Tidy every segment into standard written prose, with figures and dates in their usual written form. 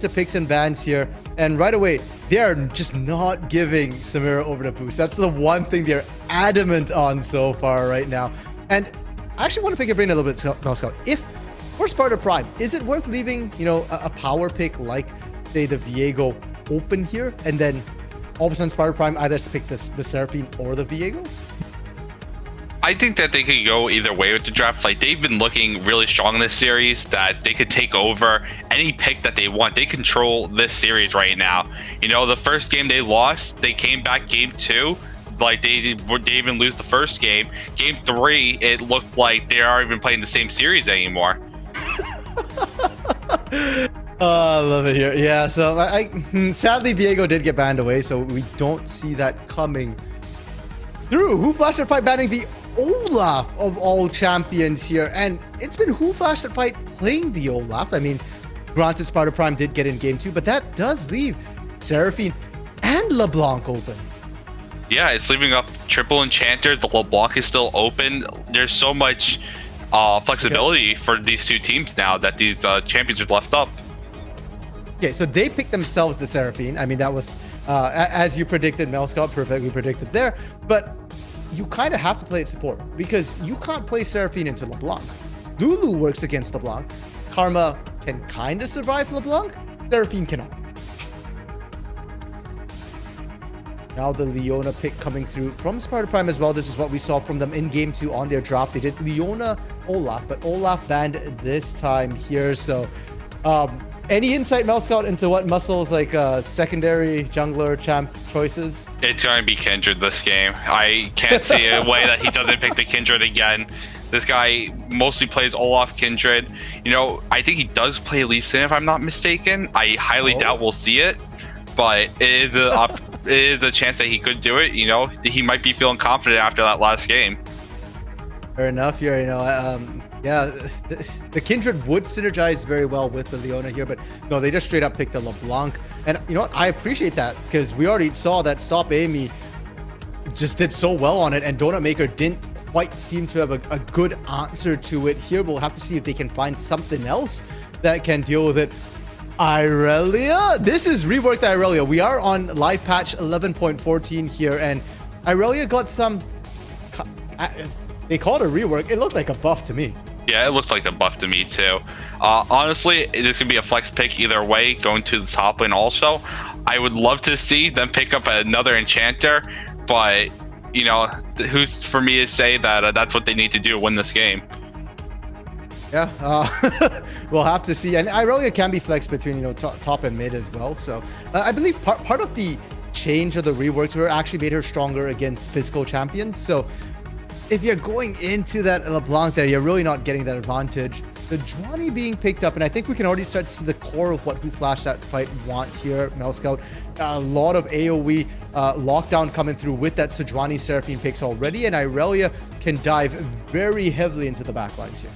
to picks and bans here, and right away they are just not giving Samira over to boost. That's the one thing they're adamant on so far right now. And I actually want to pick your brain a little bit, Scout. If for Sparta Prime, is it worth leaving, you know, a power pick like, say, the Viego open here, and then all of a sudden Sparta Prime either has to pick the Seraphine or the Viego? I think that they could go either way with the draft. Like, they've been looking really strong in this series, that they could take over any pick that they want. They control this series right now. You know, the first game they lost, they came back game 2. Like, they even lose the first game. Game 3, it looked like they aren't even playing the same series anymore. Oh, I love it here. Yeah, so sadly Viego did get banned away, so we don't see that coming through. Who Flashed That Fight banning the Olaf of all champions here, and it's been Who Flashed That Fight playing the Olaf. I mean, granted Sparta Prime did get in game 2, but that does leave Seraphine and LeBlanc open. Yeah, it's leaving up triple enchanter. The LeBlanc is still open. There's so much flexibility for these two teams now that these champions are left up. Okay, so they picked themselves the Seraphine. I mean, that was as you predicted, Mel Scott perfectly predicted there, but you kind of have to play it support because you can't play Seraphine into LeBlanc. Lulu works against LeBlanc. Karma can kind of survive LeBlanc. Seraphine cannot. Now the Leona pick coming through from Sparta Prime as well. This is what we saw from them in game 2 on their drop. They did Leona Olaf, but Olaf banned this time here. So any insight, Mel Scout, into what Muscle's like secondary jungler champ choices? It's going to be Kindred this game. I can't see a way that he doesn't pick the Kindred again. This guy mostly plays Olaf Kindred. You know, I think he does play Lee Sin if I'm not mistaken. I highly doubt we'll see it, but it is a chance that he could do it. You know, he might be feeling confident after that last game. Fair enough here, you know. Yeah, the Kindred would synergize very well with the Leona here, but no, they just straight up picked the LeBlanc. And you know what? I appreciate that because we already saw that Stop Amy just did so well on it, and Donut Maker didn't quite seem to have a good answer to it here. We'll have to see if they can find something else that can deal with it. Irelia? This is reworked Irelia. We are on live patch 11.14 here, and Irelia got some... They called it a rework. It looked like a buff to me. Yeah, it looks like a buff to me too. Honestly, this could be a flex pick either way, going to the top lane also. I would love to see them pick up another enchanter, but, you know, who's for me to say that that's what they need to do to win this game? Yeah, we'll have to see. And Irelia can be flexed between, you know, top and mid as well. So I believe part of the change of the reworks were actually made her stronger against physical champions. So if you're going into that LeBlanc there, you're really not getting that advantage. The Sejuani being picked up, and I think we can already start to see the core of what Who Flashed That Fight want here, Mel Scout. A lot of AoE lockdown coming through with that Sejuani Seraphine picks already, and Irelia can dive very heavily into the backlines here.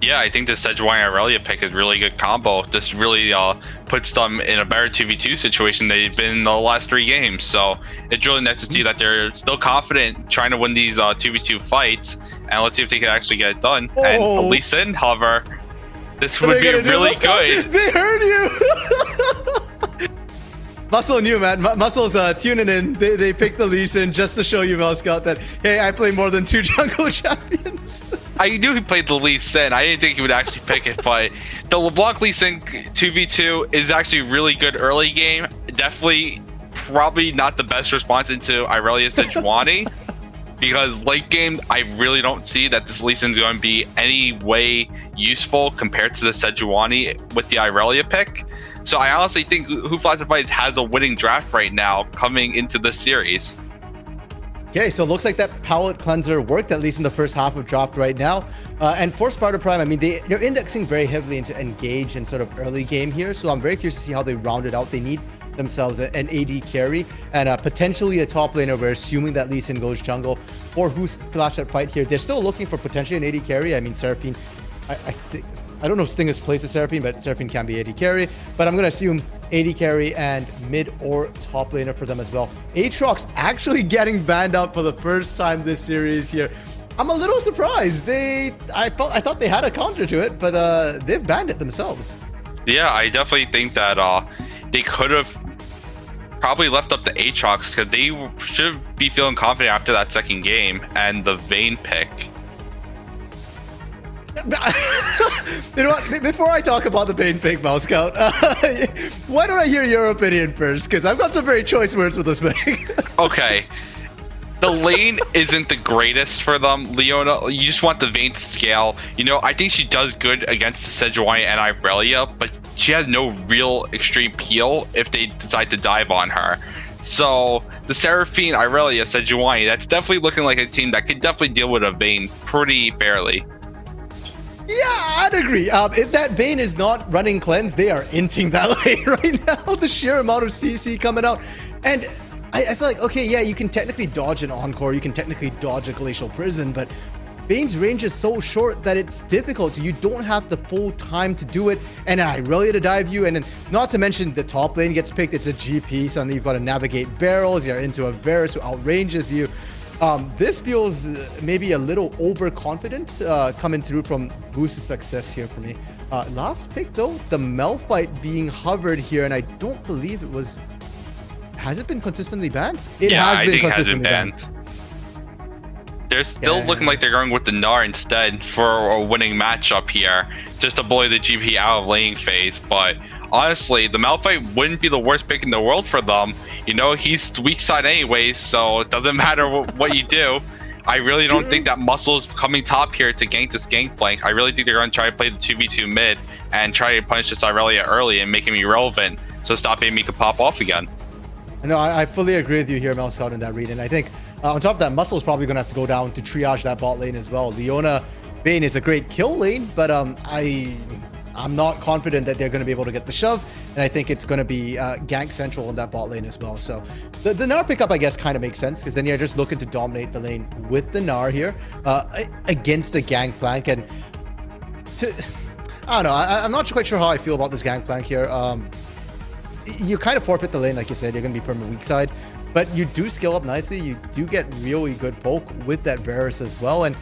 Yeah, I think the Sejuani Irelia pick is a really good combo. This really puts them in a better 2v2 situation they've been in the last 3 games. So it's really nice to see that they're still confident trying to win these 2v2 fights. And let's see if they can actually get it done. Oh. And Lee Sin, however, this would be really good. They heard you! Muscle knew, man. Muscle's tuning in. They picked the Lee Sin just to show you, Mel Scott, that, hey, I play more than 2 jungle champions. I knew he played the Lee Sin. I didn't think he would actually pick it, but the LeBlanc Lee Sin 2v2 is actually really good early game. Definitely, probably not the best response into Irelia Sejuani, because late game, I really don't see that this Lee Sin is going to be any way useful compared to the Sejuani with the Irelia pick. So I honestly think Who Flashed That Fight has a winning draft right now coming into this series. Okay, so it looks like that palette cleanser worked, at least in the first half of draft right now. And for Sparta Prime, I mean, they're indexing very heavily into engage and sort of early game here. So I'm very curious to see how they round it out. They need themselves an AD carry and potentially a top laner. We're assuming that Lee Sin goes jungle. For Who Flashed That Fight here, they're still looking for potentially an AD carry. I mean, Seraphine, I don't know if Sting has placed a Seraphine, but Seraphine can be AD carry. But I'm going to assume AD carry and mid or top laner for them as well. Aatrox actually getting banned out for the first time this series here. I'm a little surprised. I thought they had a counter to it, but they've banned it themselves. Yeah, I definitely think that they could have probably left up the Aatrox because they should be feeling confident after that second game and the Vayne pick. You know what? Before I talk about the Vayne pick, Mouse Scout, why don't I hear your opinion first? Because I've got some very choice words with this pick. Okay. The lane isn't the greatest for them, Leona. You just want the Vayne to scale. You know, I think she does good against the Sejuani and Irelia, but she has no real extreme peel if they decide to dive on her. So the Seraphine, Irelia, Sejuani, that's definitely looking like a team that could definitely deal with a Vayne pretty fairly. Yeah, I'd agree. If that Vayne is not running cleanse, they are inting that lane right now. The sheer amount of CC coming out. And I feel like, okay, yeah, you can technically dodge an Encore, you can technically dodge a Glacial Prison, but Vayne's range is so short that it's difficult. You don't have the full time to do it, and Irelia to dive you, and then not to mention the top lane gets picked, it's a GP, suddenly you've got to navigate barrels, you're into a Varus who outranges you. This feels maybe a little overconfident coming through from Boost's success here for me. Last pick though, the Malphite being hovered here, and I don't believe it was... Has it been consistently banned? It has been consistently banned. They're still looking like they're going with the Gnar instead for a winning matchup here, just to bully the GP out of laning phase. But honestly, the Malphite wouldn't be the worst pick in the world for them. You know, he's weak side anyways, so it doesn't matter what you do. I really don't think that Muscle's coming top here to gank this Gangplank. I really think they're going to try to play the 2v2 mid and try to punish this Irelia early and make him irrelevant, so Stop Amy could pop off again. No, I fully agree with you here, Mouse Scout, in that read. And I think on top of that, Muscle is probably going to have to go down to triage that bot lane as well. Leona Vayne is a great kill lane, but I'm not confident that they're going to be able to get the shove. And I think it's going to be gank central in that bot lane as well. So the Gnar pickup, I guess, kind of makes sense because then you're just looking to dominate the lane with the Gnar here against the Gangplank. And I don't know, I'm not quite sure how I feel about this Gangplank here. You kind of forfeit the lane, like you said, you're going to be perma weak side, but you do scale up nicely. You do get really good poke with that Varus as well. And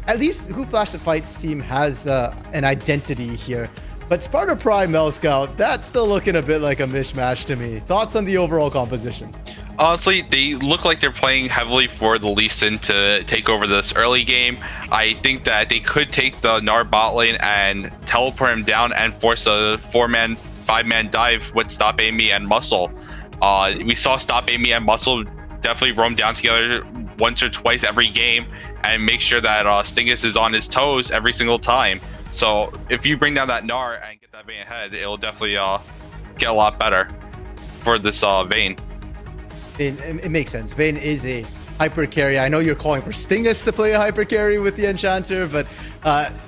at least Who Flashed the Fights team has an identity here. But Sparta Prime, Mel Scout, that's still looking a bit like a mishmash to me. Thoughts on the overall composition? Honestly, they look like they're playing heavily for the Lee Sin to take over this early game. I think that they could take the Gnar bot lane and teleport him down and force a 5-man dive with Stop Amy and Muscle. We saw Stop Amy and Muscle definitely roam down together once or twice every game and make sure that Stingus is on his toes every single time. So if you bring down that Gnar and get that Vayne ahead, it'll definitely get a lot better for this Vayne. It makes sense. Vayne is a hyper carry. I know you're calling for Stingus to play a hyper carry with the Enchanter, but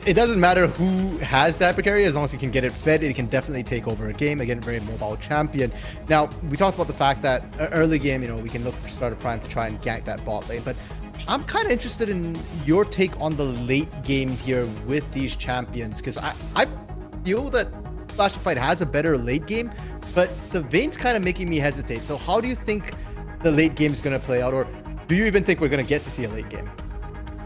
it doesn't matter who has the hyper carry. As long as he can get it fed, it can definitely take over a game. Again, very mobile champion. Now, we talked about the fact that early game, you know, we can look for Starter Prime to try and gank that bot lane, but I'm kind of interested in your take on the late game here with these champions, because I feel that Flash of Fight has a better late game, but the Vayne's kind of making me hesitate. So how do you think the late game is going to play out, or do you even think we're going to get to see a late game?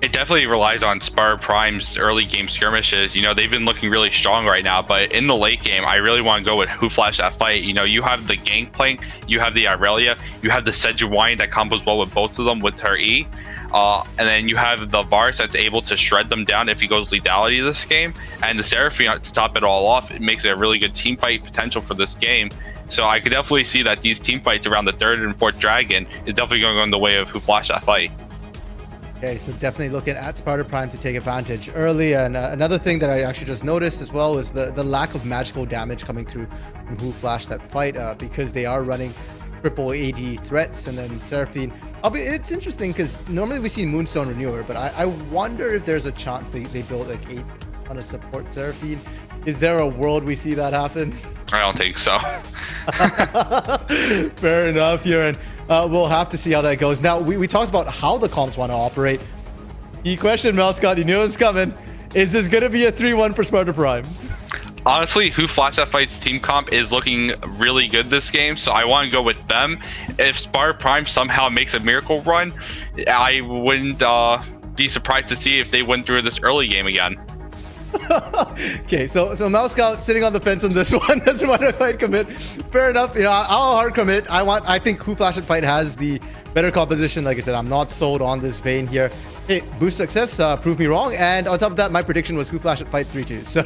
It definitely relies on Sparta Prime's early game skirmishes. You know, they've been looking really strong right now, but in the late game, I really want to go with Who Flashed That Fight. You know, you have the Gangplank, you have the Irelia, you have the Sejuani that combos well with both of them with her E. And then you have the Varus that's able to shred them down if he goes lethality this game. And the Seraphine to top it all off, it makes it a really good team fight potential for this game. So I could definitely see that these team fights around the 3rd and 4th Dragon is definitely going to go in the way of Who Flashed That Fight. Okay, so definitely looking at Sparta Prime to take advantage early. And another thing that I actually just noticed as well is the lack of magical damage coming through from Who Flashed That Fight because they are running triple AD threats, and then Seraphine. It's interesting because normally we see Moonstone Renewer, but I wonder if there's a chance they build like 8 on a support Seraphine. Is there a world we see that happen? I don't think so. Fair enough here, and we'll have to see how that goes. Now, we talked about how the comps want to operate. Key question, Mel Scott, you knew it was coming. Is this going to be a 3-1 for Sparta Prime? Honestly, Who Flashed That Fight's team comp is looking really good this game, so I want to go with them. If Sparta Prime somehow makes a miracle run, I wouldn't be surprised to see if they win through this early game again. Okay, so Mouse Scout sitting on the fence on this one, doesn't want to quite commit. Fair enough, you know, I'll hard commit. I think Who Flash and Fight has the better composition. Like I said, I'm not sold on this vein here. Hey, boost success, prove me wrong. And on top of that, my prediction was Who Flash and Fight 3-2. So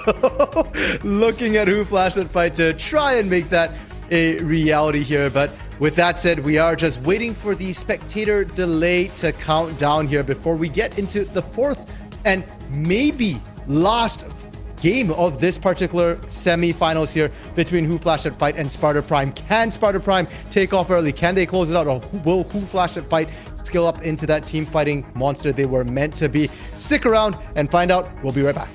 looking at Who Flash and Fight to try and make that a reality here. But with that said, we are just waiting for the spectator delay to count down here before we get into the fourth and maybe last game of this particular semi-finals here between Who Flash and Fight and Sparta Prime. Can Sparta Prime take off early? Can they close it out? Or will Who Flash and Fight scale up into that team fighting monster they were meant to be? Stick around and find out. We'll be right back.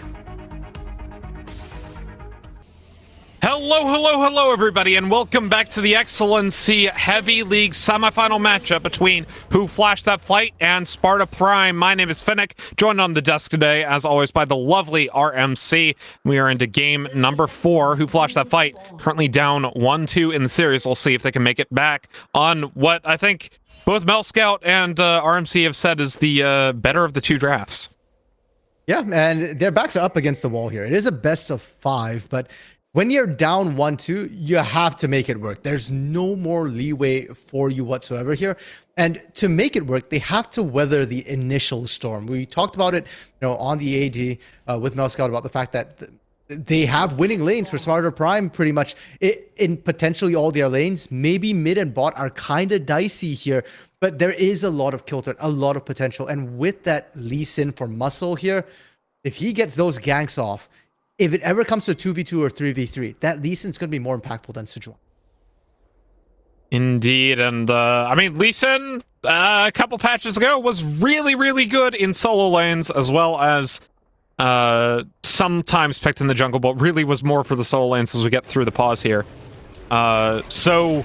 Hello, everybody, and welcome back to the Excellency Heavy League semifinal matchup between Who Flash That Fight and Sparta Prime. My name is Finnick, joined on the desk today, as always, by the lovely RMC. We are into game number 4. Who Flash That Fight currently down 1-2 in the series. We'll see if they can make it back on what I think both Mel Scout and RMC have said is the better of the two drafts. Yeah, and their backs are up against the wall here. It is a best of 5, but when you're down 1-2, you have to make it work. There's no more leeway for you whatsoever here. And to make it work, they have to weather the initial storm. We talked about it, on the AD with Mel Scout about the fact that they have winning lanes for Sparta Prime pretty much in potentially all their lanes. Maybe mid and bot are kind of dicey here, but there is a lot of kill threat, a lot of potential. And with that Lee Sin for Muscle here, if he gets those ganks off, if it ever comes to 2v2 or 3v3, that Lee Sin's going to be more impactful than Sijuan. Indeed, and I mean, Lee Sin, a couple patches ago, was really, really good in solo lanes, as well as sometimes picked in the jungle, but really was more for the solo lanes as we get through the pause here. So,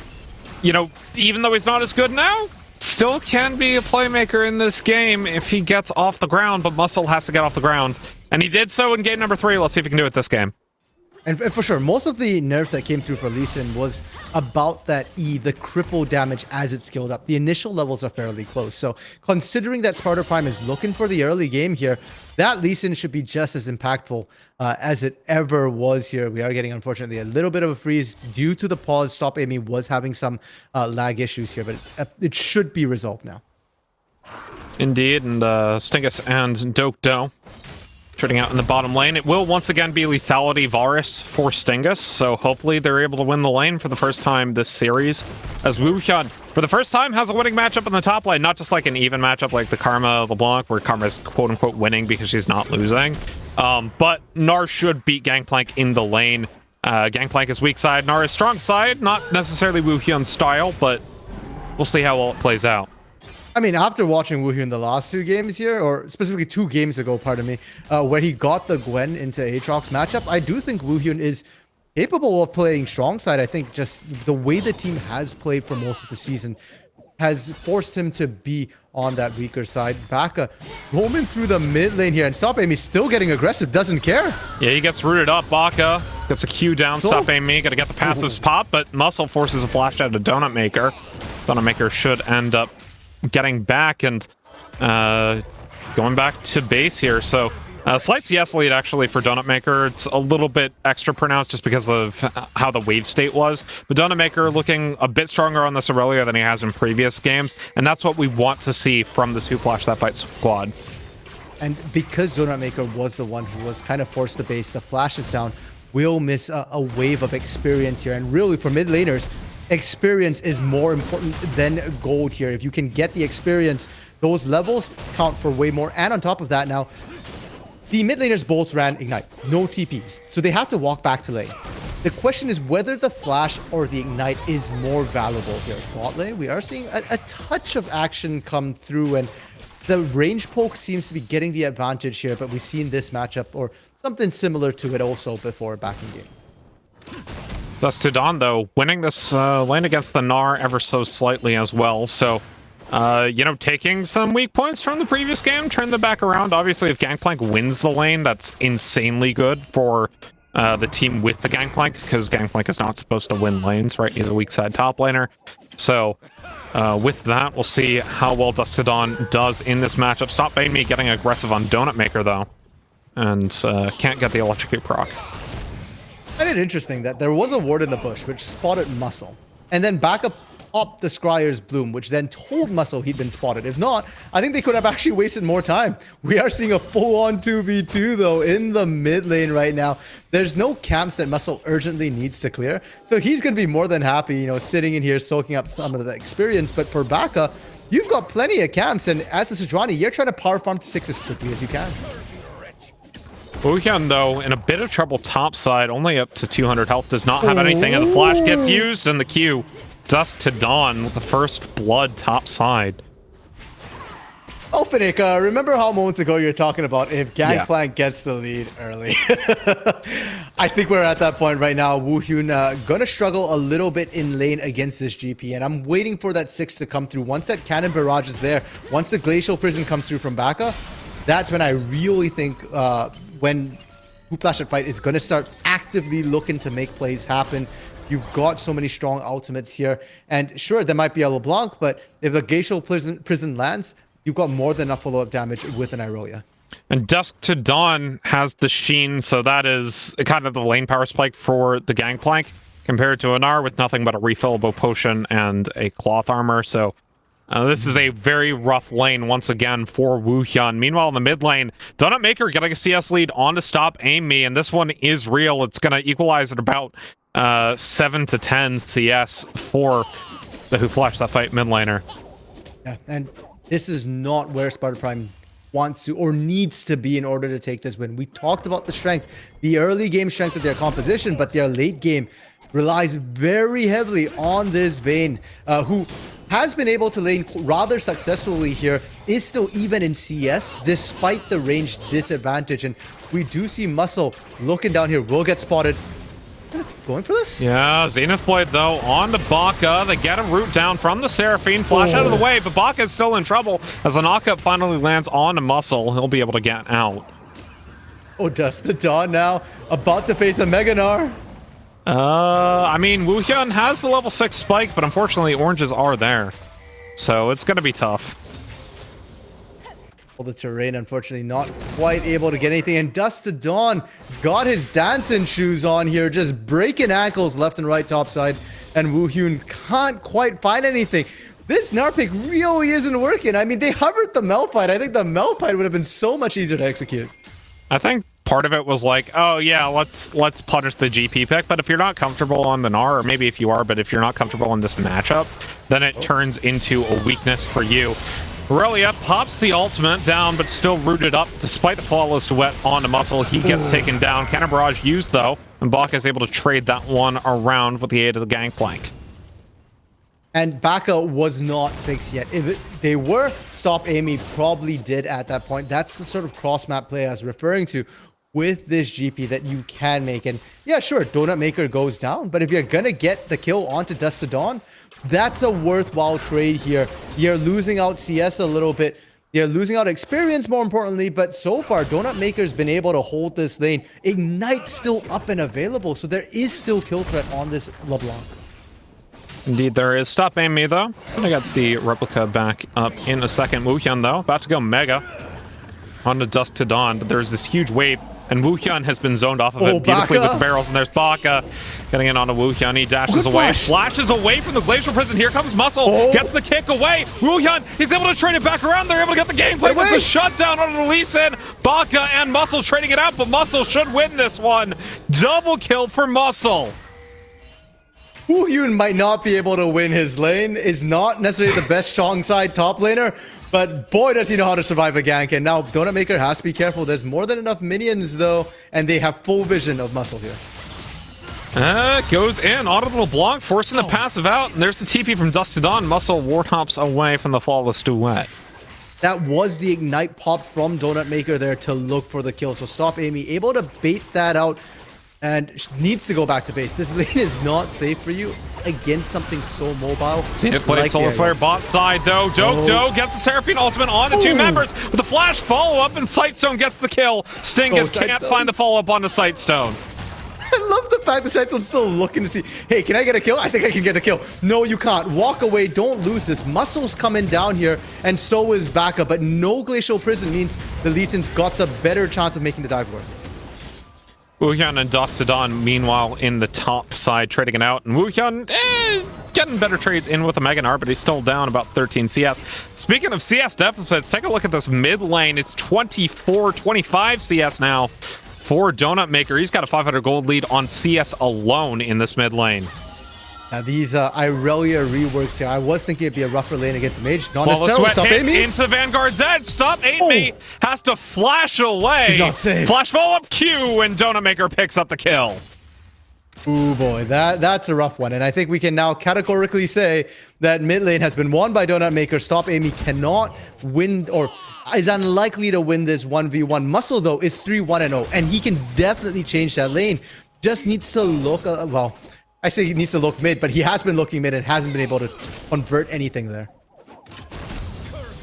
even though he's not as good now, still can be a playmaker in this game if he gets off the ground, but Muscle has to get off the ground. And he did so in game number 3. Let's see if he can do it this game. And for sure, most of the nerfs that came through for Lee Sin was about that the cripple damage as it scaled up. The initial levels are fairly close. So considering that Sparta Prime is looking for the early game here, that Lee Sin should be just as impactful as it ever was here. We are getting, unfortunately, a little bit of a freeze due to the pause. Stop Amy was having some lag issues here, but it should be resolved now. Indeed, and Stingus and Dokdo shooting out in the bottom lane. It will once again be Lethality Varus for Stingus, so hopefully they're able to win the lane for the first time this series, as Wuhyun, for the first time, has a winning matchup in the top lane, not just like an even matchup like the Karma LeBlanc, where Karma is quote-unquote winning because she's not losing. But Gnar should beat Gangplank in the lane. Gangplank is weak side, Gnar is strong side, not necessarily Wuhyun's style, but we'll see how well it plays out. I mean, after watching Woohyun the last 2 games here, or specifically 2 games ago, pardon me, where he got the Gwen into Aatrox's matchup, I do think Woohyun is capable of playing strong side. I think just the way the team has played for most of the season has forced him to be on that weaker side. Baka roaming through the mid lane here, and Stop Amy still getting aggressive, doesn't care. Yeah, he gets rooted up. Baka gets a Q down, Stop Amy, gotta get the passives pop, but Muscle forces a flash out of Donut Maker. Donut Maker should end up getting back and going back to base here. So slight CS lead actually for Donut Maker. It's a little bit extra pronounced just because of how the wave state was. But Donut Maker looking a bit stronger on this Aurelia than he has in previous games. And that's what we want to see from this Who Flash That Fight squad. And because Donut Maker was the one who was kind of forced to base, the flash is down, will miss a wave of experience here. And really for mid laners, experience is more important than gold here. If you can get the experience, those levels count for way more. And on top of that now, the mid laners both ran Ignite, no TPs. So they have to walk back to lane. The question is whether the flash or the Ignite is more valuable here. Bot lane, we are seeing a touch of action come through, and the range poke seems to be getting the advantage here, but we've seen this matchup or something similar to it also before back in game. Thus to Dawn, though, winning this lane against the Gnar ever so slightly as well. So, taking some weak points from the previous game, turn them back around. Obviously, if Gangplank wins the lane, that's insanely good for the team with the Gangplank, because Gangplank is not supposed to win lanes, right? He's a weak side top laner. So, with that, we'll see how well Dust to Dawn does in this matchup. Stop Bane Me getting aggressive on Donut Maker, though. and can't get the electrocute proc. I find it interesting that there was a ward in the bush which spotted Muscle, and then back up popped the Scryer's Bloom, which then told Muscle he'd been spotted. If not, I think they could have actually wasted more time. We are seeing a full-on 2v2 though in the mid lane right now. There's no camps that Muscle urgently needs to clear, so he's going to be more than happy, you know, sitting in here soaking up some of the experience. But for Baka, you've got plenty of camps, and as a Sejuani, you're trying to power farm to 6 as quickly as you can. Wuhyun, though, in a bit of trouble topside, only up to 200 health, does not have anything, and the flash gets used, and the Q. Dusk to Dawn with the first blood topside. Oh, Finnick, remember how moments ago you were talking about if Gangplank gets the lead early? I think we're at that point right now. Wuhyun gonna struggle a little bit in lane against this GP, and I'm waiting for that 6 to come through. Once that cannon barrage is there, once the Glacial Prison comes through from Baka, that's when I really think when Who Flash at Fight is gonna start actively looking to make plays happen. You've got so many strong ultimates here, and sure, there might be a LeBlanc, but if the Glacial Prison lands, you've got more than enough follow-up damage with an Irolia. And Dusk to Dawn has the Sheen, so that is kind of the lane power spike for the Gangplank, compared to Anar with nothing but a refillable potion and a cloth armor. So this is a very rough lane once again for Wuhyun. Meanwhile, in the mid lane, Donut Maker getting a CS lead on to stop Aim Me, and this one is real. It's going to equalize at about 7 to 10 CS for the Who Flash That Fight mid laner. Yeah, and this is not where Sparta Prime wants to or needs to be in order to take this win. We talked about the strength, the early game strength of their composition, but their late game relies very heavily on this Vayne, who has been able to lane rather successfully here, is still even in CS despite the range disadvantage. And we do see Muscle looking down here, will get spotted. Going for this? Yeah, Zenith Blade, though, on to Baka. They get a root down from the Seraphine. Flash out of the way, but Baka is still in trouble as the knockup finally lands on to Muscle. He'll be able to get out. Oh, Dusk to Dawn now, about to face a Meganar. I mean, Wuhyun has the level 6 spike, but unfortunately, oranges are there. So it's going to be tough. Well, the terrain, unfortunately, not quite able to get anything. And Dusk to Dawn got his dancing shoes on here, just breaking ankles left and right topside. And Wuhyun can't quite find anything. This Nar pick really isn't working. I mean, they hovered the Malphite. I think the Malphite would have been so much easier to execute. I think part of it was like, oh yeah, let's punish the GP pick. But if you're not comfortable on the Nar, or maybe if you are, but if you're not comfortable in this matchup, then it turns into a weakness for you. Aurelia pops the ultimate down, but still rooted up despite the flawless duet onto Muscle. He gets taken down. Cannon Barrage used, though, and Baka is able to trade that one around with the aid of the Gangplank. And Baka was not 6 yet. If they were, Stop Amy probably did at that point. That's the sort of cross-map play I was referring to with this GP that you can make. And yeah, sure, Donut Maker goes down, but if you're gonna get the kill onto Dusk to Dawn, that's a worthwhile trade here. You're losing out CS a little bit. You're losing out experience, more importantly, but so far, Donut Maker's been able to hold this lane. Ignite's still up and available, so there is still kill threat on this LeBlanc. Indeed, there is. Stop Aim Me, though. Gonna get the replica back up in a second. Wuhyun, though, about to go Mega onto Dusk to Dawn, but there's this huge wave, and Wuhyun has been zoned off of it beautifully with the barrels, and there's Baka getting in onto Wuhyun. He dashes away, flashes away from the Glacial Prison. Here comes Muscle, gets the kick away. Wuhyun, he's able to trade it back around. They're able to get the gameplay with the shutdown on the Lee Sin. Baka and Muscle trading it out, but Muscle should win this one. Double kill for Muscle. Wuhyun might not be able to win his lane, is not necessarily the best strong side top laner, but boy does he know how to survive a gank. And now Donut Maker has to be careful. There's more than enough minions though, and they have full vision of Muscle here. Goes in, auto the LeBlanc, forcing the passive out, and there's the TP from Dusk to Dawn. Muscle ward hops away from the flawless duet. That was the ignite pop from Donut Maker there to look for the kill. So Stop Amy able to bait that out, and needs to go back to base. This lane is not safe for you against something so mobile. Zenith plays Solar Flare bot side, though. Doke gets the Seraphine ultimate on the two members with a flash follow-up, and Sightstone gets the kill. Stingus can't find the follow-up on the Sightstone. love the fact that Sightstone's still looking to see, hey, can I get a kill? I think I can get a kill. No, you can't. Walk away. Don't lose this. Muscle's coming down here, and so is Baka, but no Glacial Prison means the Lee Sin's got the better chance of making the dive work. Wuhyun and Dostodon, meanwhile, in the top side, trading it out. And Wuhyun, getting better trades in with a Meganar, but he's still down about 13 CS. Speaking of CS deficits, take a look at this mid lane. It's 24-25 CS now for Donut Maker. He's got a 500 gold lead on CS alone in this mid lane. Now these Irelia reworks here, I was thinking it'd be a rougher lane against Mage. Not necessarily. Stop Amy. Into the Vanguard's edge. Stop Amy. Has to flash away. He's not safe. Flash follow up Q, and Donut Maker picks up the kill. Ooh boy, that's a rough one. And I think we can now categorically say that mid lane has been won by Donut Maker. Stop Amy cannot win, or is unlikely to win this 1v1. Muscle though is 3-1-0, and he can definitely change that lane. Just needs to look, well, I say he needs to look mid, but he has been looking mid and hasn't been able to convert anything there.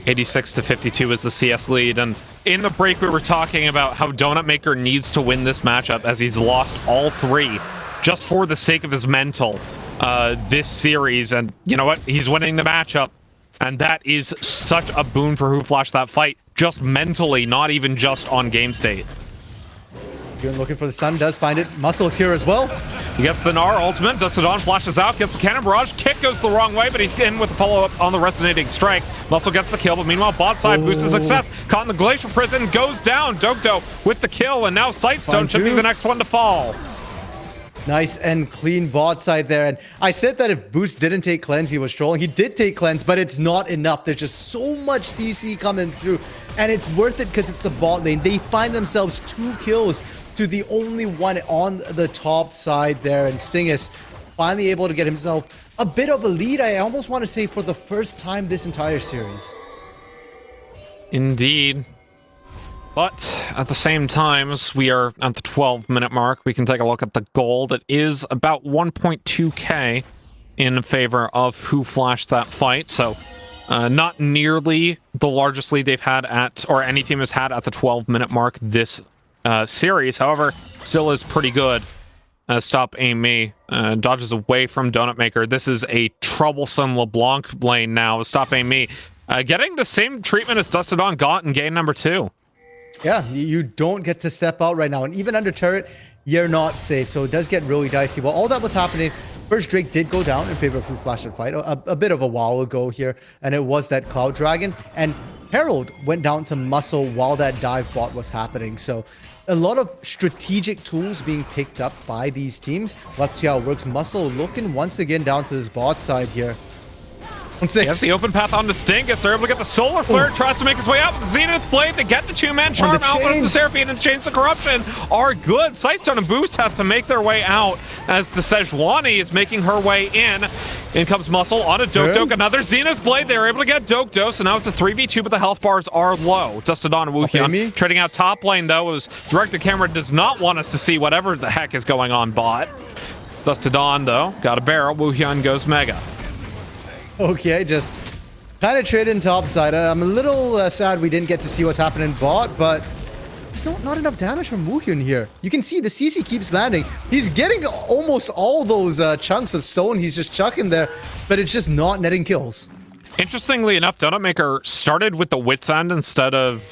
86-52 is the CS lead, and in the break we were talking about how Donut Maker needs to win this matchup as he's lost all three just for the sake of his mental this series, and you know what? He's winning the matchup, and that is such a boon for Who Flashed That Fight, just mentally, not even just on game state. You're looking for the stun, does find it. Muscle's here as well. He gets the Gnar ultimate. Dostodon flashes out, gets the Cannon Barrage. Kick goes the wrong way, but he's in with the follow-up on the Resonating Strike. Muscle gets the kill, but meanwhile, bot side boosts his success. Caught in the Glacial Prison, goes down. Dokdo with the kill, and now Sightstone should be the next one to fall. Nice and clean bot side there. And I said that if Boost didn't take cleanse, he was trolling. He did take cleanse, but it's not enough. There's just so much CC coming through, and it's worth it because it's the bot lane. They find themselves 2 kills to the only one on the top side there, and Stingus finally able to get himself a bit of a lead. I almost want to say for the first time this entire series. Indeed. But at the same time, as we are at the 12-minute mark, we can take a look at the gold. It is about 1.2k in favor of Who Flashed That Fight, so not nearly the largest lead they've had at, or any team has had at the 12-minute mark this series. However, still is pretty good. Stop Amy dodges away from Donut Maker. This is a troublesome LeBlanc lane now. Stop Amy getting the same treatment as Dostodon got in game number 2. Yeah, you don't get to step out right now, and even under turret, you're not safe. So it does get really dicey. While all that was happening, first Drake did go down in favor of Who Flashed That Fight a bit of a while ago here, and it was that Cloud Dragon, and Herald went down to Muscle while that dive bot was happening. So a lot of strategic tools being picked up by these teams. Let's see how it works. Muscle looking once again down to this bot side here. Yes, the open path onto Stingus. They're able to get the Solar Flare. Tries to make his way out with the Zenith Blade to get the 2-man charm out with the Seraphine, and Chains of Corruption are good. Sightstone and Boost have to make their way out as the Sejuani is making her way in. In comes Muscle onto Dokdo. Another Zenith Blade. They're able to get Dokdo, so now it's a 3v2, but the health bars are low. Dostodon and Wuhyun trading out top lane, though, as directed camera does not want us to see whatever the heck is going on bot. Dostodon, though, got a barrel. Wuhyun goes Mega. Okay, just kind of trading top side. I'm a little sad we didn't get to see what's happening bot, but it's not enough damage from Wuhyun here. You can see the CC keeps landing. He's getting almost all those chunks of stone he's just chucking there, but it's just not netting kills. Interestingly enough, Donut Maker started with the Wit's End instead of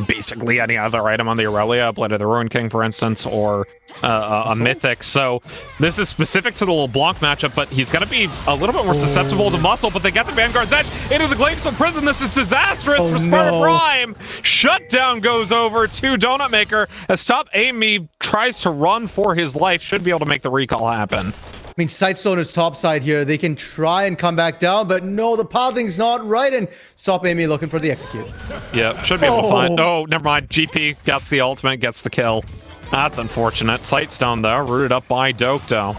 basically any other item on the Aurelia, Blade of the Ruin King, for instance, or a Mythic. So this is specific to the LeBlanc matchup, but he's going to be a little bit more susceptible to Muscle, but they got the Vanguard's Edge into the Glacial Prison. This is disastrous for Sparta Prime. Shutdown goes over to Donut Maker as Top Amy tries to run for his life. Should be able to make the recall happen. I mean, Sightstone is top side here. They can try and come back down, but no, the pathing's not right, and Stop Amy looking for the execute. Yeah, should be able to find... Oh, never mind. GP gets the ultimate, gets the kill. That's unfortunate. Sightstone, though, rooted up by Dokdo.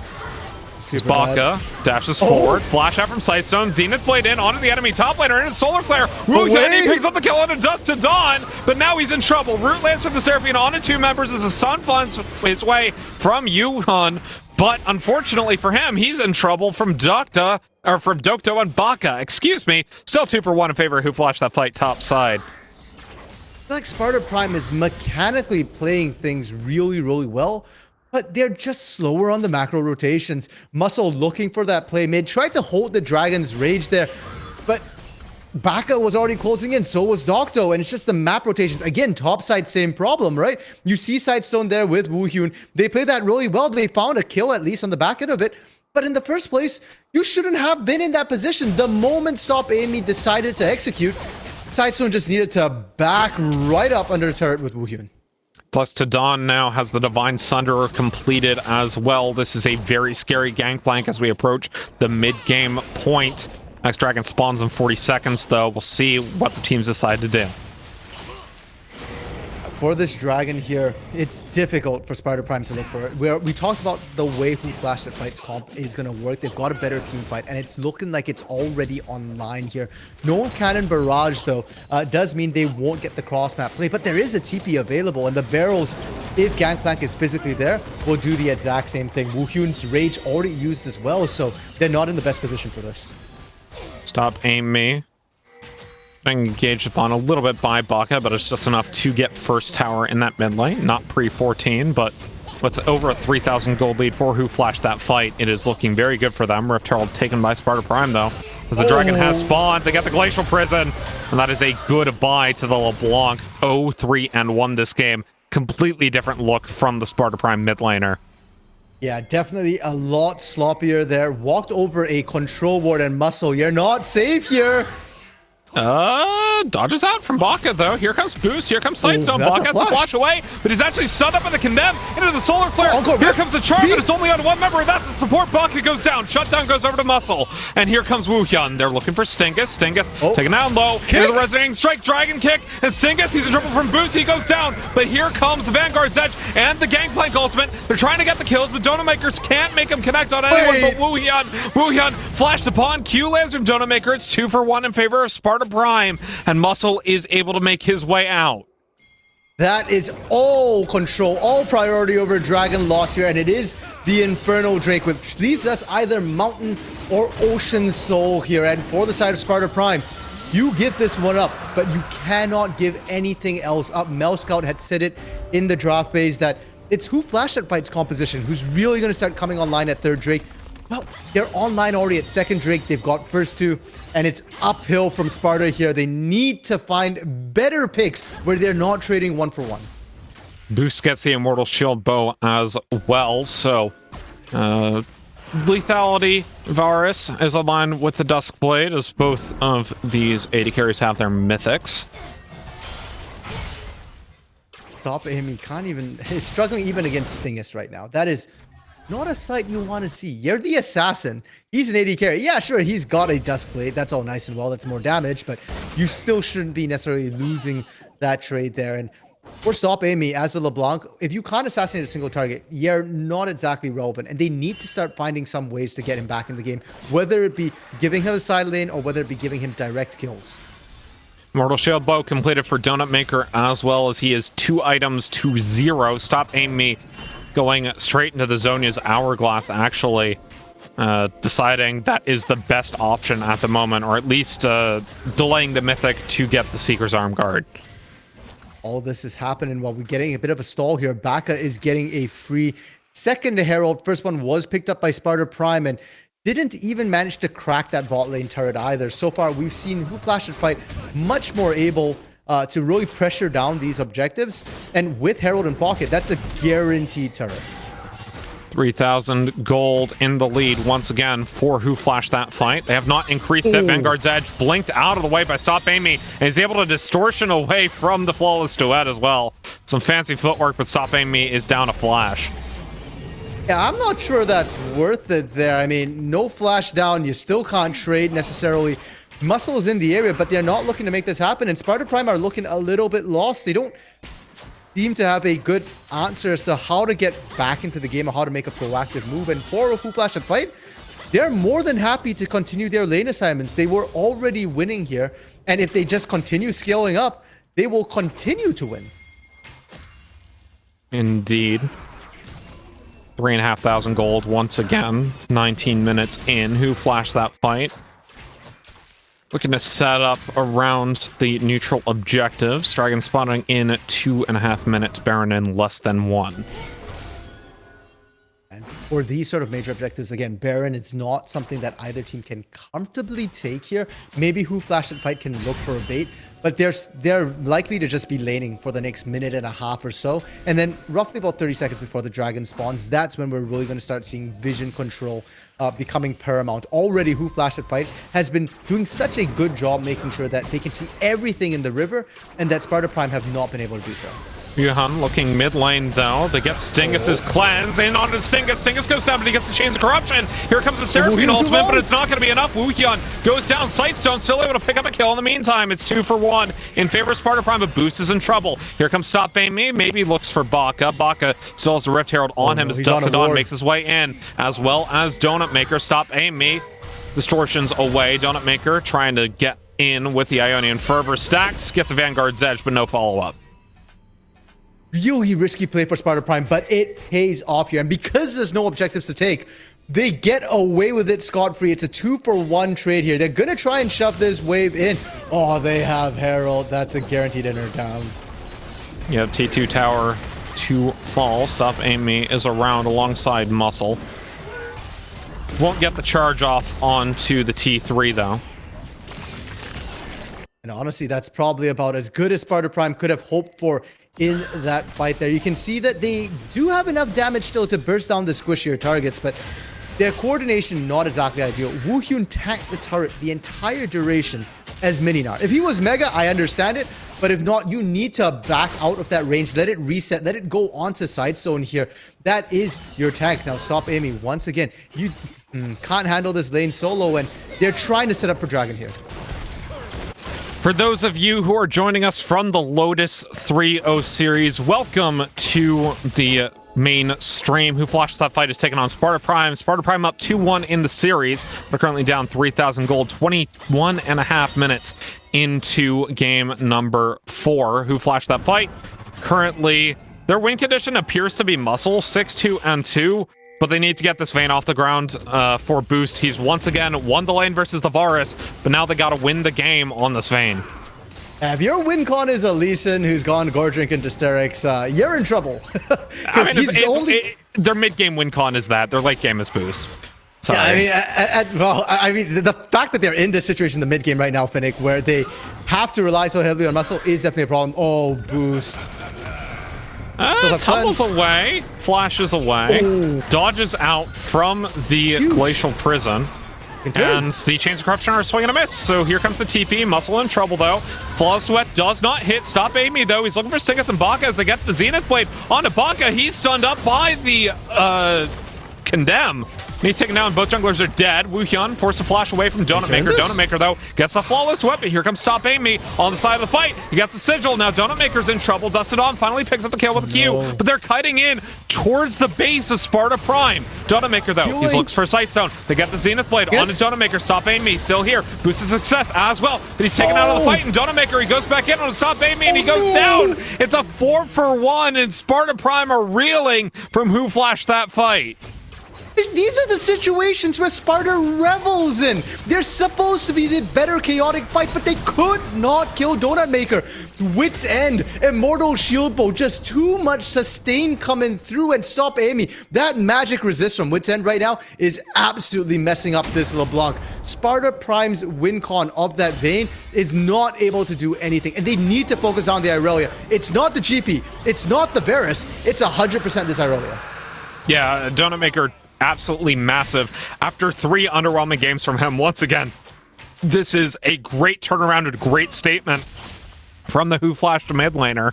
Baka dashes forward. Flash out from Sightstone. Zenith Blade in onto the enemy top laner, and it's Solar Flare. Wuhyun picks up the kill onto Dust to Dawn, but now he's in trouble. Root lands with the Seraphine onto 2 members as the Sun finds his way from Yuhan. But unfortunately for him, he's in trouble from Dokdo and Baka. Excuse me. Still 2 for 1 in favor of Who Flashed That Fight top side. I feel like Sparta Prime is mechanically playing things really, really well, but they're just slower on the macro rotations. Muscle looking for that play mid, tried to hold the Dragon's Rage there, but Baka was already closing in, so was Docto, and it's just the map rotations. Again, top side, same problem, right? You see Sidestone there with Woohyun. They played that really well. They found a kill, at least on the back end of it. But in the first place, you shouldn't have been in that position. The moment Stop Amy decided to execute, Sidestone just needed to back right up under the turret with Woohyun. Plus, Tadon now has the Divine Sunderer completed as well. This is a very scary gangplank as we approach the mid-game point. Next Dragon spawns in 40 seconds, though. We'll see what the teams decide to do. For this Dragon here, it's difficult for Sparta Prime to look for it. We talked about the way Who Flashed That Fights comp is going to work. They've got a better team fight, and it's looking like it's already online here. No Cannon Barrage, though, does mean they won't get the cross-map play, but there is a TP available, and the barrels, if Gangplank is physically there, will do the exact same thing. Woohyun's Rage already used as well, so they're not in the best position for this. Stop Aim Me. Engaged upon a little bit by Baka, but it's just enough to get first tower in that mid lane. Not pre-14, but with over a 3,000 gold lead for Who Flashed That Fight, it is looking very good for them. Rift Herald taken by Sparta Prime, though. As the Dragon has spawned, they get the Glacial Prison, and that is a goodbye to the LeBlanc. 0-3-1 this game. Completely different look from the Sparta Prime mid laner. Yeah, definitely a lot sloppier there. Walked over a control ward, and Muscle, you're not safe here. Dodges out from Baka, though. Here comes Boost. Here comes Sightstone. That's Baka a has to flash away, but he's actually stunned up in the Condemn into the Solar Flare. Here comes the charm, but it's only on one member, and that's the support. Baka goes down. Shutdown goes over to Muscle. And here comes Woohyun. They're looking for Stingus. Stingus taken down low. Into the Resonating Strike. Dragon Kick. And Stingus, he's in trouble from Boost. He goes down. But here comes the Vanguard's Edge and the Gangplank ultimate. They're trying to get the kills, but Donut Makers can't make them connect on anyone but Woohyun. Woohyun flashed upon. Q lands from Donut Maker. It's 2-for-1 in favor of Sparta Prime. And Muscle is able to make his way out. That is all control, all priority over Dragon loss here, and it is the Inferno Drake, which leaves us either Mountain or Ocean Soul here. And for the side of Sparta Prime, you give this one up, but you cannot give anything else up. Mel Scout had said it in the draft phase that it's Who Flashed That Fights composition who's really going to start coming online at third Drake. Well, they're online already at second Drake. They've got first two, and it's uphill from Sparta here. They need to find better picks where they're not trading one for one. Boost gets the Immortal Shield Bow as well, so Lethality Varus is aligned with the Duskblade, as both of these AD carries have their mythics. Stop him. He can't even... He's struggling even against Stingus right now. That is not a sight you want to see. You're the assassin. He's an AD carry. Yeah, sure, he's got a Duskblade. That's all nice and well. That's more damage, but you still shouldn't be necessarily losing that trade there. And for Stop Amy, as the LeBlanc, if you can't assassinate a single target, you're not exactly relevant. And they need to start finding some ways to get him back in the game, whether it be giving him a side lane or whether it be giving him direct kills. Mortal Shield Bow completed for Donut Maker, as well as he is 2 items to 0. Stop Amy going straight into the Zhonya's Hourglass, actually deciding that is the best option at the moment, or at least delaying the Mythic to get the Seeker's Arm Guard. All this is happening while we're getting a bit of a stall here. Baka is getting a free second Herald. First one was picked up by Sparta Prime and didn't even manage to crack that bot lane turret either. So far, we've seen Who Flashed That Fight much more able to really pressure down these objectives. And with Herald in pocket, that's a guaranteed turret. 3,000 gold in the lead once again for Who Flashed That Fight. They have not increased it. Vanguard's Edge blinked out of the way by Stop Amy and is able to distortion away from the Flawless Duet as well. Some fancy footwork, but Stop Amy is down a flash. Yeah, I'm not sure that's worth it there. I mean, no flash down. You still can't trade necessarily. Muscle is in the area, but they're not looking to make this happen. And Sparta Prime are looking a little bit lost. They don't seem to have a good answer as to how to get back into the game or how to make a proactive move. And for Who Flashed That Fight, they're more than happy to continue their lane assignments. They were already winning here. And if they just continue scaling up, they will continue to win. Indeed. 3,500 gold once again. 19 minutes in. Who Flashed That Fight? Looking to set up around the neutral objectives. Dragon spawning in 2.5 minutes. Baron in less than 1. for these sort of major objectives. Again, Baron is not something that either team can comfortably take here. Maybe Who Flash and Fight can look for a bait, but they're likely to just be laning for the next minute and a half or so. And then roughly about 30 seconds before the dragon spawns, that's when we're really going to start seeing vision control becoming paramount. Already, Who Flash and Fight has been doing such a good job making sure that they can see everything in the river, and that Sparta Prime have not been able to do so. Yuhan looking mid lane though. They get Stingus's cleanse in onto Stingus. Stingus goes down, but he gets the Chains of Corruption. Here comes the Seraphine ultimate, but it's not going to be enough. Wuhyun goes down. Sightstone still able to pick up a kill in the meantime. It's 2 for 1 in favor of Sparta Prime, but Boost is in trouble. Here comes Stop Aim Me. Maybe looks for Baka. Baka still has the Rift Herald on him as Dustodon makes his way in, as well as Donut Maker. Stop Aim Me. Distortions away. Donut Maker trying to get in with the Ionian Fervor. Stacks, gets a Vanguard's Edge, but no follow-up. Really risky play for Sparta Prime, but it pays off here. And because there's no objectives to take, they get away with it scot-free. It's a 2 for 1 trade here. They're going to try and shove this wave in. Oh, they have Herald. That's a guaranteed inner down. You have T2 tower to fall. Stop Aim Me is around alongside Muscle. Won't get the charge off onto the T3 though. And honestly, that's probably about as good as Sparta Prime could have hoped for in that fight there. You can see that they do have enough damage still to burst down the squishier targets, but their coordination not exactly ideal. Wuhyun tanked the turret the entire duration as Mininar. If he was Mega, I understand it, but if not, you need to back out of that range, let it reset, let it go onto Sidestone here. That is your tank. Now stop aiming once again. You can't handle this lane solo, and they're trying to set up for Dragon here. For those of you who are joining us from the Lotus 3-0 series, welcome to the main stream. Who Flash That Fight is taking on Sparta Prime. Sparta Prime up 2-1 in the series. They're currently down 3,000 gold, 21 and a half minutes into game number 4. Who Flash That Fight. Currently, their win condition appears to be Muscle, 6-2 and 2. But they need to get this Vayne off the ground for Boost. He's once again won the lane versus the Varus, but now they got to win the game on this Vayne. If your win con is a Lee Sin who's gone Gordrink into Sterix, you're in trouble. I mean, their mid-game win con is that. Their late game is Boost. Sorry. Yeah, I mean, the fact that they're in this situation in the mid-game right now, Finnick, where they have to rely so heavily on Muscle is definitely a problem. Oh, Boost. Tumbles away, flashes away, dodges out from the Glacial Prison, and the Chains of Corruption are swinging a miss. So here comes the TP, Muscle in trouble though. Flawless Duet does not hit. Stop Aim Me though. He's looking for Stingus and Baka as they get the Zenith Blade onto Baka. He's stunned up by the Condemn. He's taken down. Both junglers are dead. Wuhyun forced to flash away from Donut Maker. Donut Maker, though, gets the flawless weapon. Here comes Stop Aim Me on the side of the fight. He gets the sigil. Now Donut Maker's in trouble. Dustodon finally picks up the kill with a Q, but they're kiting in towards the base of Sparta Prime. Donut Maker, though, he looks for Sightstone. They get the Zenith Blade onto Donut Maker. Stop Aim Me still here. Boosted success as well, but he's taken out of the fight. And Donut Maker, he goes back in on Stop Aim Me, and he goes down. It's a 4 for 1, and Sparta Prime are reeling from Who Flashed That Fight. These are the situations where Sparta revels in. They're supposed to be the better chaotic fight, but they could not kill Donut Maker. Wit's End, Immortal Shield Bow, just too much sustain coming through, and Stop Aim Me. That magic resist from Wit's End right now is absolutely messing up this LeBlanc. Sparta Prime's win con of that Vayne is not able to do anything, and they need to focus on the Irelia. It's not the GP, it's not the Varus, it's 100% this Irelia. Yeah, Donut Maker absolutely massive after 3 underwhelming games from him. Once again, this is a great turnaround, a great statement from the Who Flashed mid laner.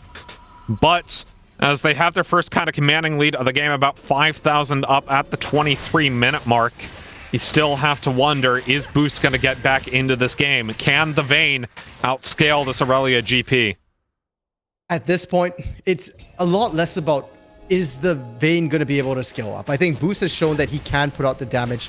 But as they have their first kind of commanding lead of the game, about 5,000 up at the 23-minute mark, you still have to wonder, is Boost going to get back into this game? Can the Vayne outscale this Aurelia GP? At this point, it's a lot less about is the Vayne going to be able to scale up. I think Boost has shown that he can put out the damage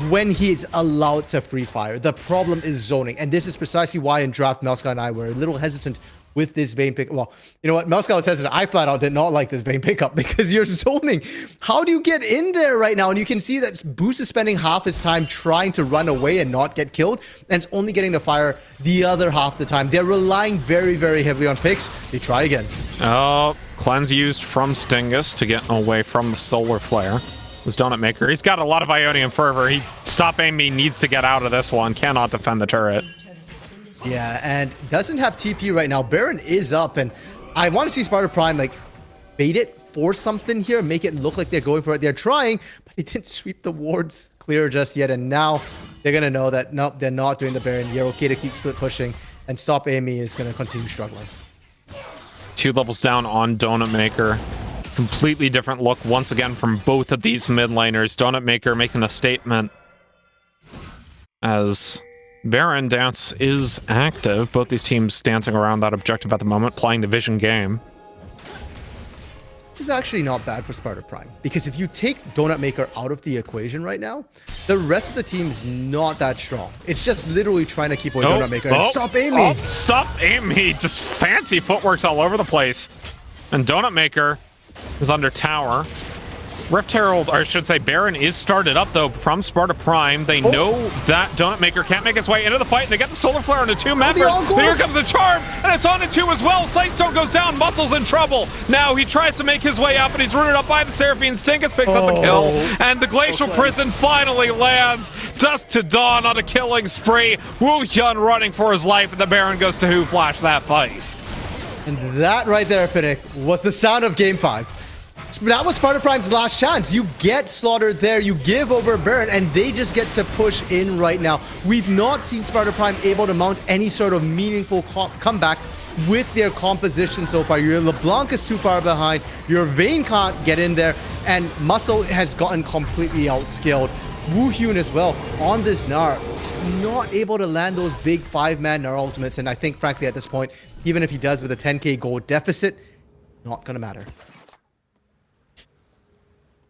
when he's allowed to free fire. The problem is zoning, and this is precisely why in draft Melska and I were a little hesitant with this Vayne pick. Well, you know what? Melska was hesitant. I flat out did not like this Vayne pickup because you're zoning. How do you get in there right now? And you can see that Boost is spending half his time trying to run away and not get killed, and it's only getting to fire the other half of the time. They're relying very, very heavily on picks. They try again. Oh, cleanse used from Stingus to get away from the Solar Flare. is Donut Maker. He's got a lot of Ionian Fervor. Stop Amy needs to get out of this one. Cannot defend the turret. Yeah, and doesn't have TP right now. Baron is up, and I want to see Sparta Prime like bait it for something here, make it look like they're going for it. They're trying, but they didn't sweep the wards clear just yet, and now they're gonna know that nope, they're not doing the Baron. You're okay to keep split pushing, and Stop Amy is gonna continue struggling. 2 levels down on Donut Maker. Completely different look once again from both of these mid laners. Donut Maker making a statement as Baron Dance is active. Both these teams dancing around that objective at the moment, playing the Vision game. This is actually not bad for Sparta Prime, because if you take Donut Maker out of the equation right now, the rest of the team's not that strong. It's just literally trying to keep away Donut Maker and Stop Amy. Stop Amy. Just fancy footworks all over the place. And Donut Maker is under tower. Rift Herald, or I should say Baron, is started up, though, from Sparta Prime. They know that Donut Maker can't make its way into the fight, and they get the Solar Flare into 2 members. Here comes the Charm, and it's on into 2 as well. Sightstone goes down, Muscle's in trouble. Now he tries to make his way up, and he's rooted up by the Seraphine. Stinkus picks up the kill, and the Glacial Prison finally lands. Dusk to Dawn on a killing spree. Wu Hyun running for his life, and the Baron goes to Who Flash that fight. And that right there, Finnick, was the sound of Game 5. That was Sparta Prime's last chance. You get slaughtered there, you give over Baron, and they just get to push in right now. We've not seen Sparta Prime able to mount any sort of meaningful comeback with their composition so far. Your LeBlanc is too far behind, your Vayne can't get in there, and Muscle has gotten completely outskilled. Wu Hyun as well on this Gnar, just not able to land those big 5-man Gnar ultimates, and I think frankly at this point, even if he does with a 10k gold deficit, not gonna matter.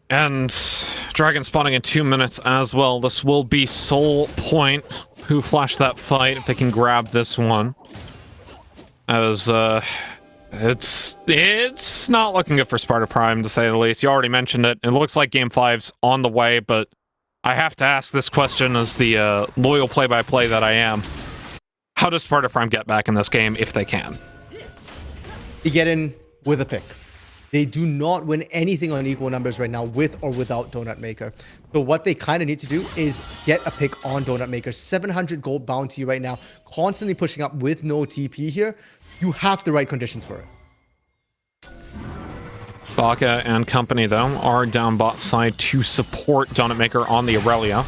And Dragon spawning in 2 minutes as well. This will be Soul Point. Who flashed that fight if they can grab this one? As it's not looking good for Sparta Prime, to say the least. You already mentioned it. It looks like Game 5's on the way, but I have to ask this question as the loyal play-by-play that I am. How does Sparta Prime get back in this game if they can? You get in with a pick. They do not win anything on equal numbers right now with or without Donut Maker. So what they kind of need to do is get a pick on Donut Maker. 700 gold bounty right now, constantly pushing up with no TP here. You have the right conditions for it. Baka and company, though, are down bot side to support Donut Maker on the Aurelia.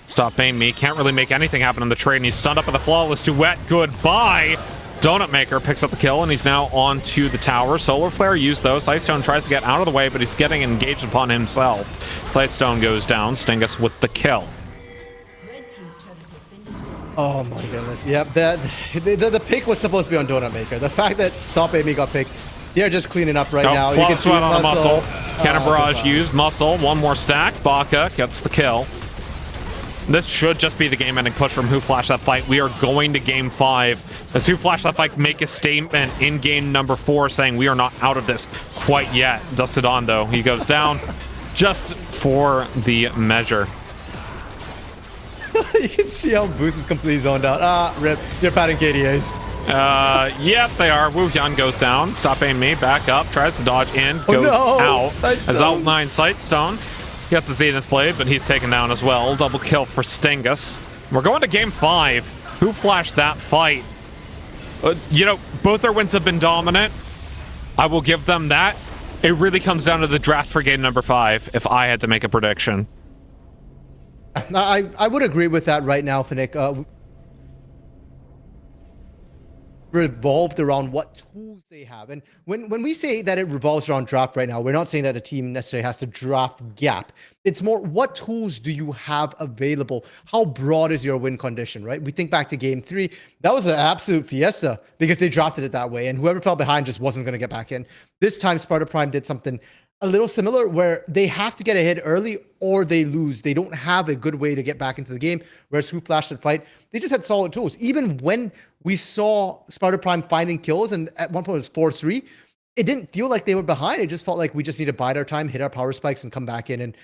Stop Amy can't really make anything happen in the trade, and he's stunned up with a flawless duet. Goodbye. Donut Maker picks up the kill, and he's now on to the tower. Solar Flare used, though. Sightstone tries to get out of the way, but he's getting engaged upon himself. Sightstone goes down. Stingus with the kill. Oh my goodness. Yep, the pick was supposed to be on Donut Maker. The fact that Stop Amy got picked, they're just cleaning up right now. You can see on the Muscle. Cannon Barrage used. used. Muscle. One more stack. Baka gets the kill. This should just be the game-ending push from Who Flash That Fight. We are going to Game 5. As Who Flash That Fight make a statement in game number 4 saying we are not out of this quite yet. Dusk to Dawn, though. He goes down just for the measure. You can see how Boost is completely zoned out. Rip. They're patting KDAs. Yep, they are. Wu Hyun goes down. Stop Amy, back up, tries to dodge in, goes out. As Out9 Sightstone gets the Zenith Blade, but he's taken down as well. Double kill for Stingus. We're going to Game 5. Who Flashed That Fight? You know, both their wins have been dominant. I will give them that. It really comes down to the draft for game number 5, if I had to make a prediction. I would agree with that right now, Finnick. Revolved around what tools they have. And when we say that it revolves around draft right now, we're not saying that a team necessarily has to draft gap. It's more, what tools do you have available? How broad is your win condition, right? We think back to game 3. That was an absolute fiesta because they drafted it that way, and whoever fell behind just wasn't going to get back in. This time, Sparta Prime did something a little similar where they have to get ahead early or they lose. They don't have a good way to get back into the game. Whereas Who Flashed That Fight, they just had solid tools. Even when we saw Sparta Prime finding kills, and at one point it was 4-3, it didn't feel like they were behind. It just felt like we just need to bide our time, hit our power spikes, and come back in. And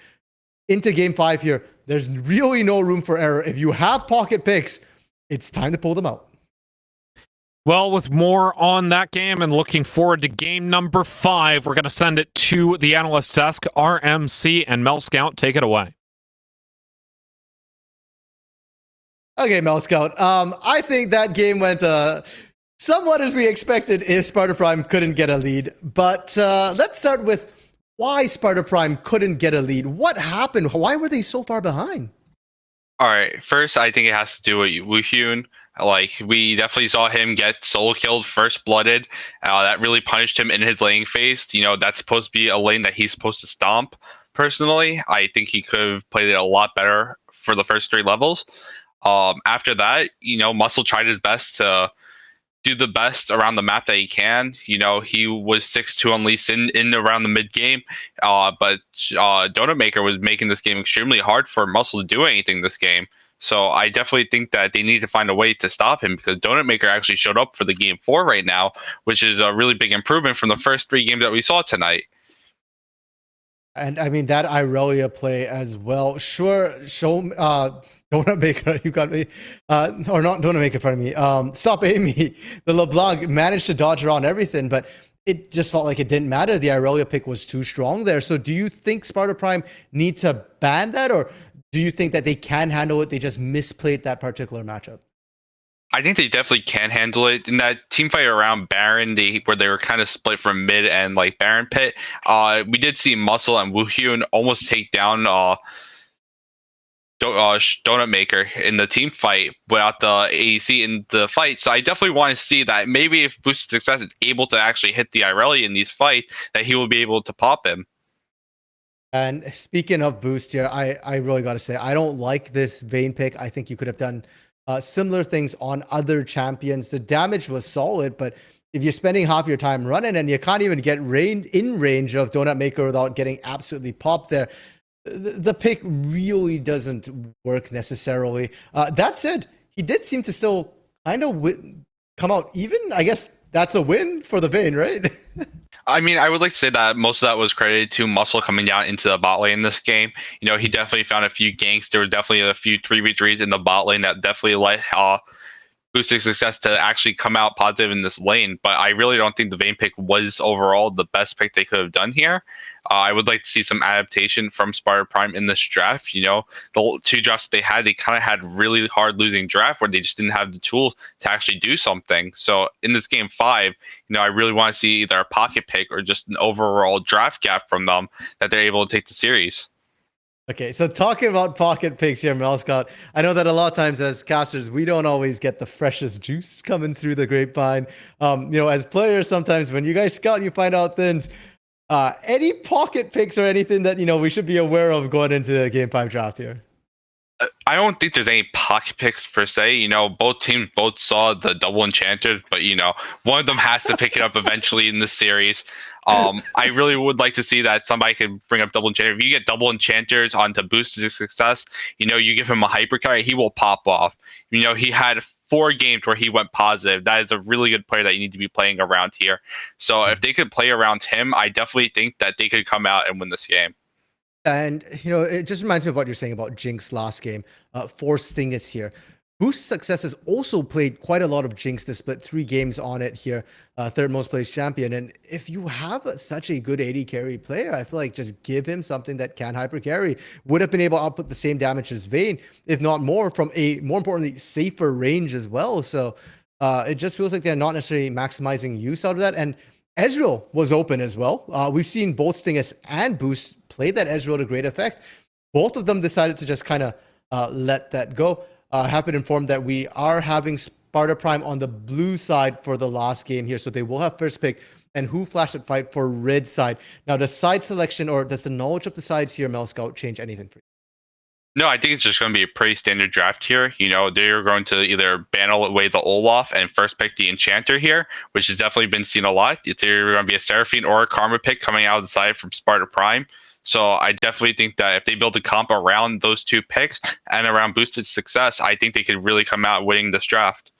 into game 5 here, there's really no room for error. If you have pocket picks, it's time to pull them out. Well, with more on that game and looking forward to game number 5, we're going to send it to the analyst desk. RMC and Mel Scout, take it away. Okay, Mel Scout. I think that game went somewhat as we expected if Sparta Prime couldn't get a lead. But let's start with why Sparta Prime couldn't get a lead. What happened? Why were they so far behind? All right, first I think it has to do with Woo Hyun. Like, we definitely saw him get solo killed, first blooded. That really punished him in his laning phase. That's supposed to be a lane that he's supposed to stomp. Personally, I think he could have played it a lot better for the first 3 levels. After that, Muscle tried his best to do the best around the map that he can. He was 6-2 on Lee Sin in around the mid game, but Donut Maker was making this game extremely hard for Muscle to do anything this game. So I definitely think that they need to find a way to stop him, because Donut Maker actually showed up for the game 4 right now, which is a really big improvement from the first 3 games that we saw tonight. And I mean, that Irelia play as well. Sure, Donut Maker, you got me. Or not Donut Maker, pardon me. Stop Amy. The LeBlanc managed to dodge around everything, but it just felt like it didn't matter. The Irelia pick was too strong there. So do you think Sparta Prime need to ban that, or do you think that they can handle it? They just misplayed that particular matchup. I think they definitely can handle it. In that team fight around Baron, where they were kind of split from mid and like Baron pit, we did see Muscle and Woo Hyun almost take down Donut Maker in the team fight without the AEC in the fight. So I definitely want to see that maybe if Boosted Success is able to actually hit the Irelia in these fights, that he will be able to pop him. And speaking of boost here, I really got to say, I don't like this Vayne pick. I think you could have done similar things on other champions. The damage was solid, but if you're spending half your time running and you can't even get in range of Donut Maker without getting absolutely popped there, the pick really doesn't work necessarily. That said, he did seem to still kind of come out even. I guess that's a win for the Vayne, right? I mean, I would like to say that most of that was credited to Muscle coming down into the bot lane in this game. He definitely found a few ganks. There were definitely a few 3v3s in the bot lane that definitely let Boosted Success to actually come out positive in this lane. But I really don't think the Vayne pick was overall the best pick they could have done here. I would like to see some adaptation from Sparta Prime in this draft. The 2 drafts they kind of had really hard losing draft where they just didn't have the tools to actually do something. So in this game 5, I really want to see either a pocket pick or just an overall draft gap from them that they're able to take the series. Okay, so talking about pocket picks here, Mel Scott, I know that a lot of times as casters, we don't always get the freshest juice coming through the grapevine. As players, sometimes when you guys scout, you find out things. Any pocket picks or anything that, we should be aware of going into the game 5 draft here? I don't think there's any pocket picks per se. Both teams both saw the double enchanted, but one of them has to pick it up eventually in this series. I really would like to see that somebody could bring up double enchanter. If you get double enchanters onto Boosted Success, you give him a hypercar, he will pop off. He had 4 games where he went positive. That is a really good player that you need to be playing around here. So if they could play around him, I definitely think that they could come out and win this game. And, it just reminds me of what you're saying about Jinx last game. For Stingus here. Boost Success has also played quite a lot of Jinx. They split 3 games on it here. 3rd most played champion. And if you have such a good AD carry player, I feel like just give him something that can hyper carry. Would have been able to output the same damage as Vayne, if not more, from a, more importantly, safer range as well. So it just feels like they're not necessarily maximizing use out of that. And Ezreal was open as well. We've seen both Stingus and Boost play that Ezreal to great effect. Both of them decided to just kind of let that go. Have been informed that we are having Sparta Prime on the blue side for the last game here. So they will have first pick. And who flashed that fight for red side? Now, does side selection or does the knowledge of the sides here, Mel Scout, change anything for you? No, I think it's just going to be a pretty standard draft here. They're going to either ban away the Olaf and first pick the Enchanter here, which has definitely been seen a lot. It's either going to be a Seraphine or a Karma pick coming out of the side from Sparta Prime. So I definitely think that if they build a comp around those 2 picks and around Boosted Success, I think they could really come out winning this draft.